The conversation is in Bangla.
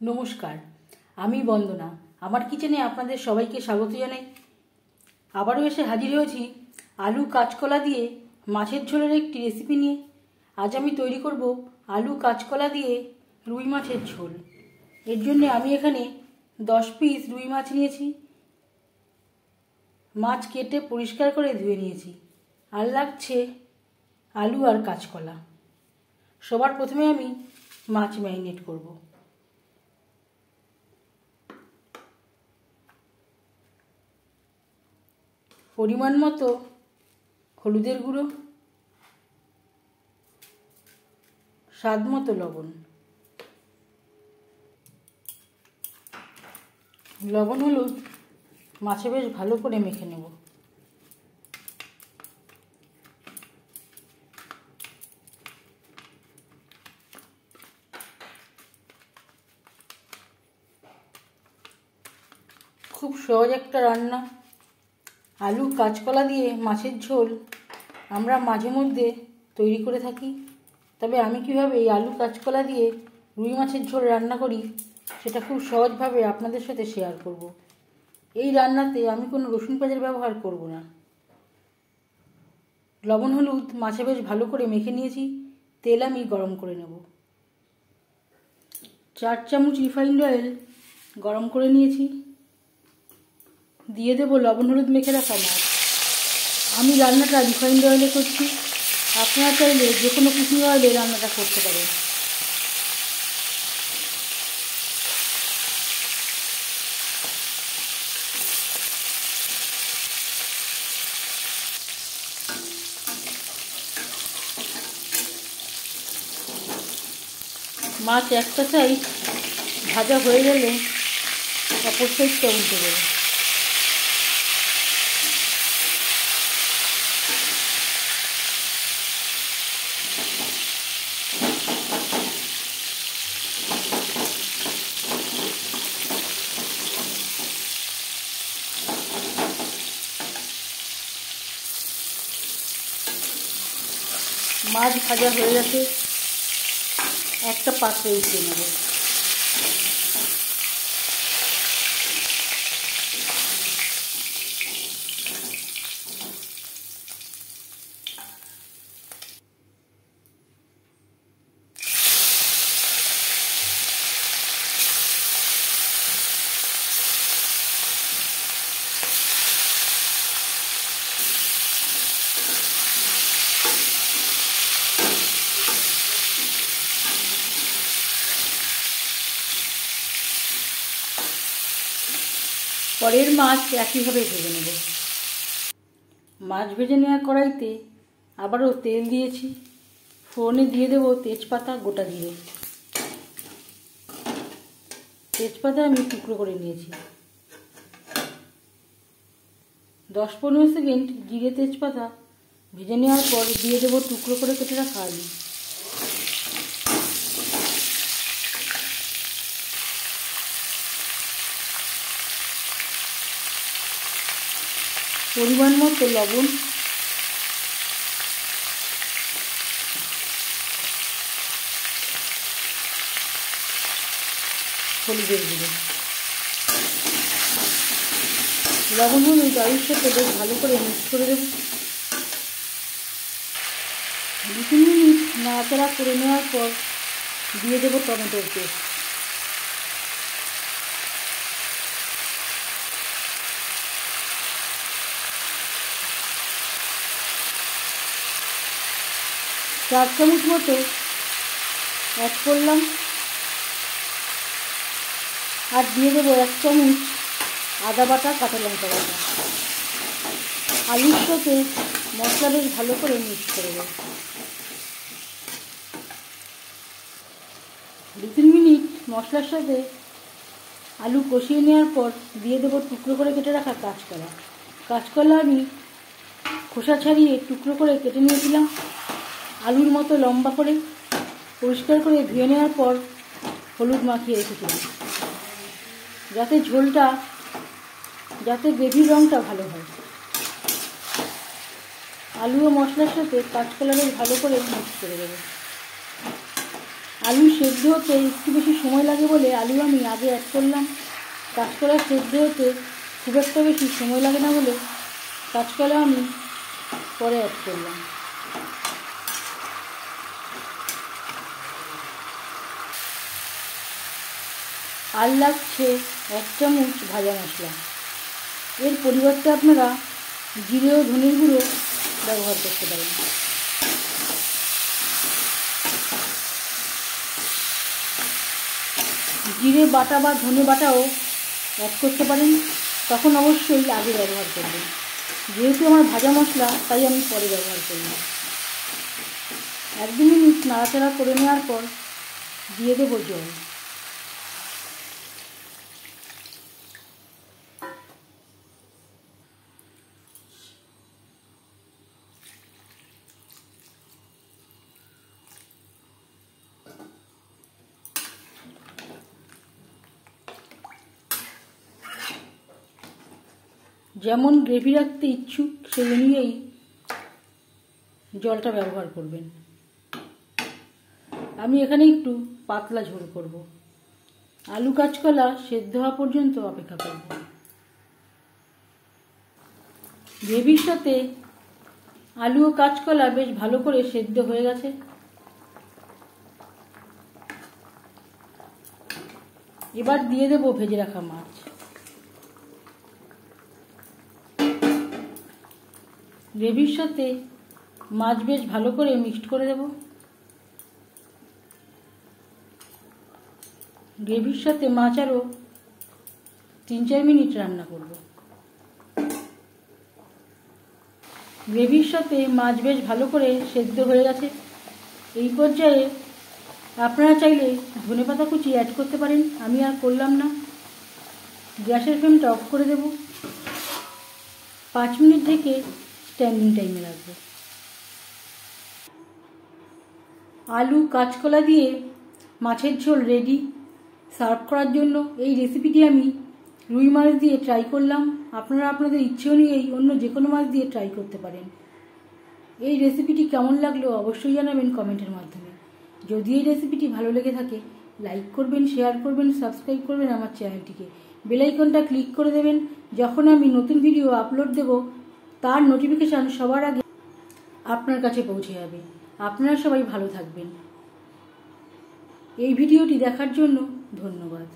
নমস্কার, আমি বন্দনা। আমার কিচেনে আপনাদের সবাইকে স্বাগত জানাই। আবারও এসে হাজির হয়েছি আলু কাঁচকলা দিয়ে মাছের ঝোলের একটি রেসিপি নিয়ে। আজ আমি তৈরি করব আলু কাঁচকলা দিয়ে রুই মাছের ঝোল। এর জন্য আমি এখানে 10 পিস রুই মাছ নিয়েছি। মাছ কেটে পরিষ্কার করে ধুয়ে নিয়েছি। আর লাগছে আলু আর কাঁচকলা। সবার প্রথমে আমি মাছ ম্যারিনেট করব। পরিমাণ মতো হলুদের গুঁড়ো, স্বাদ মতো লবণ। লবণ হলুদ মাছে বেশ ভালো করে মেখে নেব। খুব সহজ একটা রান্না, আলু কাঁচকলা দিয়ে মাছের ঝোল আমরা মাঝে মধ্যে তৈরি করে থাকি। তবে আমি কিভাবে এই আলু কাঁচকলা দিয়ে রুই মাছের ঝোল রান্না করি সেটা খুব সহজভাবে আপনাদের সাথে শেয়ার করব। এই রান্নাতে আমি কোনো রসুন পেঁয়াজের ব্যবহার করব না। লবণ হলুদ মাছে বেশ ভালো করে মেখে নিয়েছি। তেল আমি গরম করে নেব। 4 চামচ রিফাইন্ড অয়েল গরম করে নিয়েছি। দিয়ে দেবো লবণ হলুদ মেখে রাখা মাছ। আমি রান্নাটা রিফাইন্ড অয়েলে করছি, আপনারা চাইলে যে কোনো কুকিং অয়েলে রান্নাটা করতে পারেন। মাছ একটা সাইড ভাজা হয়ে গেলে অপর সাইডটা উল্টে দেবো। মাছ ভাজা হয়ে গেছে, একটা পাত্রে উঠিয়ে নেব। পরের মাছ একইভাবে ভেজে নেব। মাছ ভেজে নেওয়া কড়াইতে আবারও তেল দিয়েছি। ফোড়নে দিয়ে দেব তেজপাতা, গোটা জিরে। তেজপাতা আমি টুকরো করে নিয়েছি। 10-15 সেকেন্ড জিরে তেজপাতা ভেজে নেওয়ার পর দিয়ে দেব টুকরো করে কেটে রাখা আলু। পরিমাণ মতো লবণ, হলুদের গুঁড়ো। লবণ হলুদ আলুর সাথে বেশ ভালো করে মিক্স করে দেব। 2-3 মিনিট নাড়াচাড়া করে নেওয়ার পর দিয়ে দেব টমেটোর পেস্ট। চার চামচ মতো অ্যাড করলাম। আর দিয়ে দেবো 1 চামচ আদা বাটা, কাঁচা লঙ্কা বাটা। আলুর সাথে মশলা বেশ ভালো করে মিক্স করে দেবো। 2-3 মিনিট মশলার সাথে আলু কষিয়ে নেওয়ার পর দিয়ে দেবো টুকরো করে কেটে রাখা কাঁচকলা। কাঁচকলা আমি খোসা ছাড়িয়ে টুকরো করে কেটে নিয়েছিলাম। আলুর মতো লম্বা করে পরিষ্কার করে ধুয়ে নেওয়ার পর হলুদ মাখিয়ে রেখেছিলাম, যাতে গ্রেভির রঙটা ভালো হয়। আলু ও মশলার সাথে কাঁচকলা বেশ ভালো করে মিক্স করে দেবো। আলু সেদ্ধ হতে একটু বেশি সময় লাগে বলে আলু আমি আগে অ্যাড করলাম। কাঁচকলা সেদ্ধ হতে খুব একটা বেশি সময় লাগে না বলে কাঁচকলা আমি পরে অ্যাড করলাম। আর লাগছে 1 চামচ ভাজা মশলা। এর পরিবর্তে আপনারা জিরে ও ধনের গুঁড়ো ব্যবহার করতে পারেন। জিরে বাটা বা ধনে বাটাও অ্যাড করতে পারেন, তখন অবশ্যই আগে ব্যবহার করবেন। যেহেতু আমার ভাজা মশলা তাই আমি পরে ব্যবহার করলাম। 1-2 মিনিট নাড়াচাড়া করে নেওয়ার পর দিয়ে দেবো জল। যেমন গ্রেভি রাখতে ইচ্ছুক সেই অনুযায়ী জলটা ব্যবহার করবেন। আমি এখানে একটু পাতলা ঝোল করব। আলু কাঁচকলা সেদ্ধ হওয়া পর্যন্ত অপেক্ষা করব। গ্রেভির সাথে আলু ও কাঁচকলা বেশ ভালো করে সেদ্ধ হয়ে গেছে। এবার দিয়ে দেব ভেজে রাখা মাছ। গ্রেভির সাথে মাছ বেশ ভালো করে মিক্সড করে দেব। গ্রেভির সাথে মাছ আরও 3-4 মিনিট রান্না করব। গ্রেভির সাথে মাছ বেশ ভালো করে সেদ্ধ হয়ে গেছে। এই পর্যায়ে আপনারা চাইলে ধনেপাতা কুচি অ্যাড করতে পারেন, আমি আর করলাম না। গ্যাসের ফ্লেমটা অফ করে দেব। 5 মিনিট থেকে স্ট্যান্ডিং টাইমে রাখবো। আলু কাঁচকলা দিয়ে মাছের ঝোল রেডি সার্ভ করার জন্য। এই রেসিপিটি আমি রুই মাছ দিয়ে ট্রাই করলাম। আপনারা আপনাদের ইচ্ছে অনুযায়ী অন্য যে কোনো মাছ দিয়ে ট্রাই করতে পারেন। এই রেসিপিটি কেমন লাগলো অবশ্যই জানাবেন কমেন্টের মাধ্যমে। যদি এই রেসিপিটি ভালো লেগে থাকে লাইক করবেন, শেয়ার করবেন, সাবস্ক্রাইব করবেন আমার চ্যানেলটিকে। বেল আইকনটা ক্লিক করে দেবেন। যখন আমি নতুন ভিডিও আপলোড দেব তার নোটিফিকেশান সবার আগে আপনার কাছে পৌঁছে যাবে। আপনারা সবাই ভালো থাকবেন। এই ভিডিওটি দেখার জন্য ধন্যবাদ।